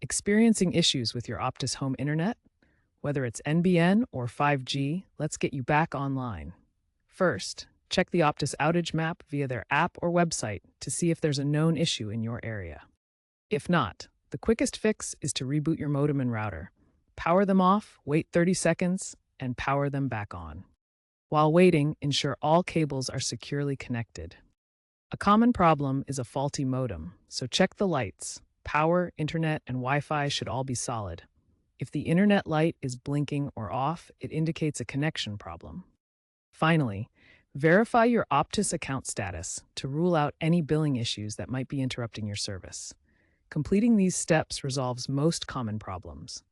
Experiencing issues with your Optus home internet? Whether it's NBN or 5G, let's get you back online. First, check the Optus outage map via their app or website to see if there's a known issue in your area. If not, the quickest fix is to reboot your modem and router. Power them off, wait 30 seconds, and power them back on. While waiting, ensure all cables are securely connected. A common problem is a faulty modem, so check the lights. Power, internet, and Wi-Fi should all be solid. If the internet light is blinking or off, it indicates a connection problem. Finally, verify your Optus account status to rule out any billing issues that might be interrupting your service. Completing these steps resolves most common problems.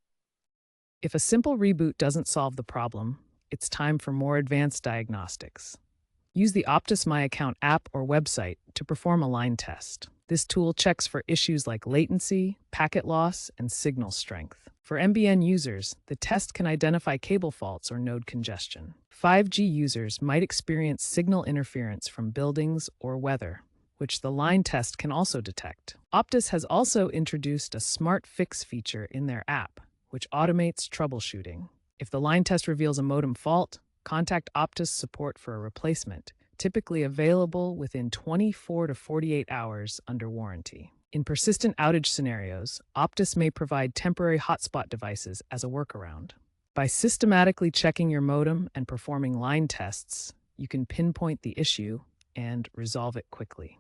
If a simple reboot doesn't solve the problem, it's time for more advanced diagnostics. Use the Optus My Account app or website to perform a line test. This tool checks for issues like latency, packet loss, and signal strength. For NBN users, the test can identify cable faults or node congestion. 5G users might experience signal interference from buildings or weather, which the line test can also detect. Optus has also introduced a smart fix feature in their app, which automates troubleshooting. If the line test reveals a modem fault, contact Optus support for a replacement, typically available within 24 to 48 hours under warranty. In persistent outage scenarios, Optus may provide temporary hotspot devices as a workaround. By systematically checking your modem and performing line tests, you can pinpoint the issue and resolve it quickly.